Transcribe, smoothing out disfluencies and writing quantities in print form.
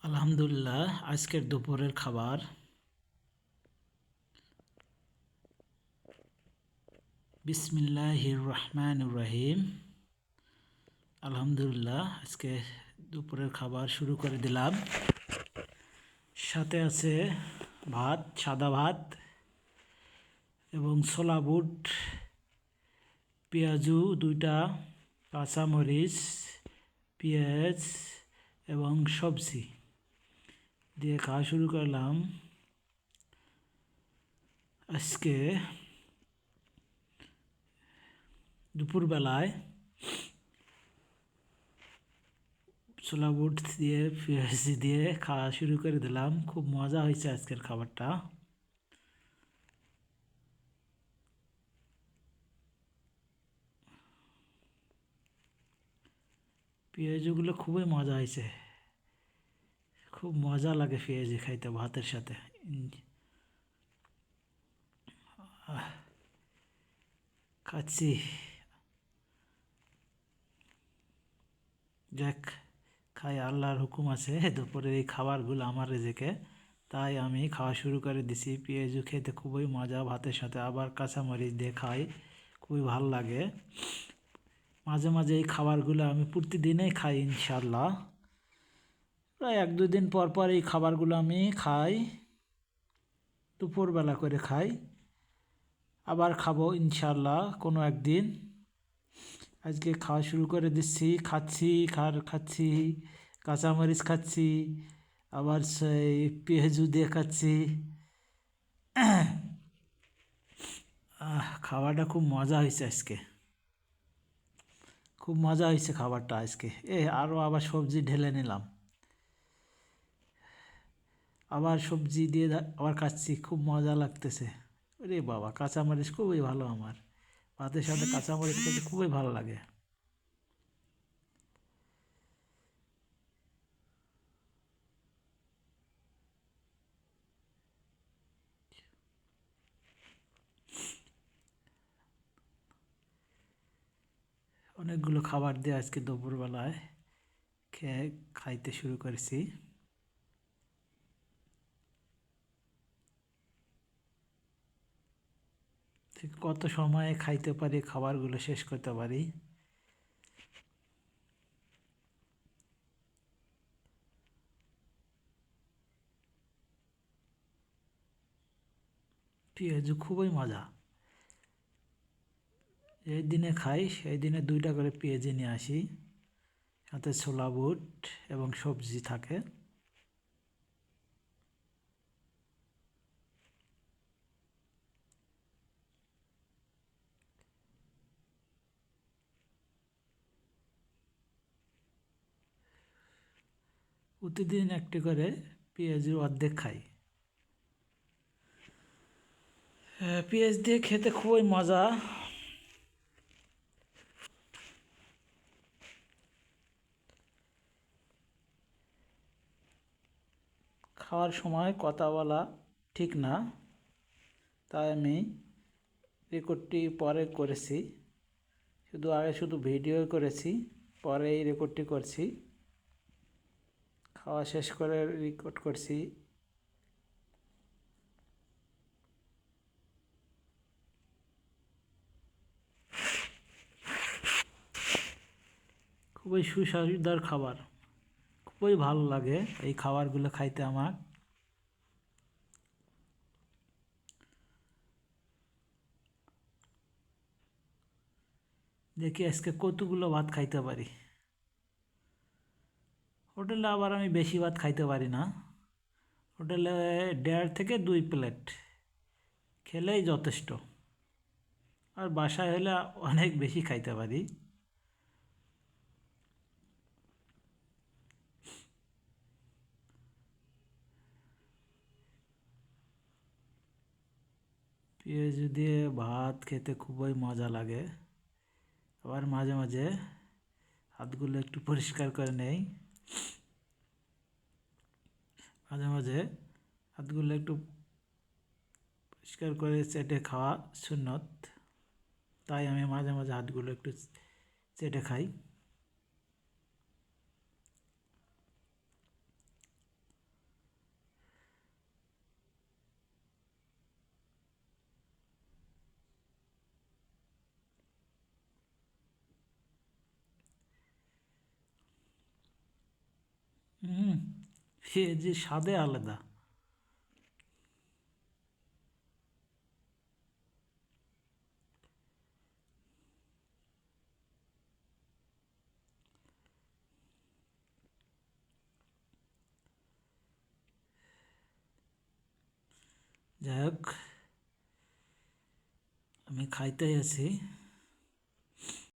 আলহামদুলিল্লাহ, আজকের দুপুরের খাবার বিসমিল্লাহির রহমানির রহিম। আলহামদুলিল্লাহ, আজকে দুপুরের খাবার শুরু করে দিলাম। সাথে আছে ভাত, সাদা ভাত এবং ছোলা বুট, পেঁয়াজু দুইটা, কাঁচামরিচ, পেঁয়াজ এবং সবজি দিয়ে খাওয়া শুরু করলাম। আজকে দুপুরবেলায় ছোলা বুট দিয়ে পেঁয়াজ দিয়ে খাওয়া শুরু করে দিলাম। খুব মজা হয়েছে আজকের খাবারটা। পেঁয়াজগুলো খুবই মজা হয়েছে, খুব মজা লাগে পেঁয়াজি খাইতে ভাতের সাথে। খাচ্ছি, যাক, খাই, আল্লাহর হুকুম আছে। দুপুরের এই খাবারগুলো আমার রেজেকে, তাই আমি খাওয়া শুরু করে দিছি। পেঁয়াজু খেতে খুবই মজা ভাতের সাথে, আবার কাঁচামরিচ দিয়ে খাই, খুবই ভাল লাগে। মাঝে মাঝে এই খাবারগুলো আমি প্রতিদিনই খাই ইনশাল্লাহ। প্রায় 1-2 দিন পর পর এই খাবারগুলো আমি খাই, দুপুরবেলা করে খাই। আবার খাবো ইনশাল্লাহ কোনো একদিন। আজকে খাওয়া শুরু করে দিচ্ছি, খাচ্ছি, কাঁচামরিচ খাচ্ছি, আবার সেই পেঁয়াজু দিয়ে খাচ্ছি। খাবারটা খুব মজা হয়েছে আজকে, খুব মজা হয়েছে খাবারটা আজকে। আরও আবার সবজি ঢেলে নিলাম, আবার সবজি দিয়ে আবার খাচ্ছি, খুব মজা লাগতেছে। আরে বাবা, কাঁচামরিচ খুবই ভালো আমার, ভাতের সাথে কাঁচামরিচ খেতে খুবই ভালো লাগে। অনেকগুলো খাবার দিয়ে আজকে দুপুরবেলায় খাইতে শুরু করেছি। ঠিক কত সময়ে খাইতে পারি, খাবারগুলো শেষ করতে পারি। পেঁয়াজু খুবই মজা। যেই দিনে খাই সেই দিনে 2টা করে পেঁয়াজি নিয়ে আসি, সাথে ছোলা বুট এবং সবজি থাকে। প্রতিদিন একটি করে পেঁয়াজের অর্ধেক খাই। পেঁয়াজ দিয়ে খেতে খুবই মজা। খাওয়ার সময় কথা বলা ঠিক না, তাই আমি রেকর্ডটি পরে করেছি। আগে শুধু ভিডিও করেছি, পরে এই রেকর্ডটি করছি। খাওয়া শেষ করে রেকর্ড করছি। খুবই সুস্বাদুদার খাবার, খুবই ভালো লাগে এই খাবারগুলো খাইতে আমার। দেখি আজকে কতগুলো ভাত খাইতে পারি। হোটেলে আবার আমি বেশি ভাত খাইতে পারি না। হোটেলে 1.5 থেকে 2 প্লেট খেলেই যথেষ্ট, আর বাসায় হলে অনেক বেশি খাইতে পারি। পেঁয়াজ দিয়ে ভাত খেতে খুবই মজা লাগে। আবার মাঝে মাঝে হাতগুলো একটু পরিষ্কার করে নেই, মাঝে মাঝে হাতগুলো একটু পরিষ্কার করে চেটে খাওয়া সুন্নত, তাই আমি মাঝে মাঝে হাতগুলো একটু চেটে খাই। হুম, পেঁয়াজি স্বাদে আলাদা। যাই হোক, আমি খাইতে আছি।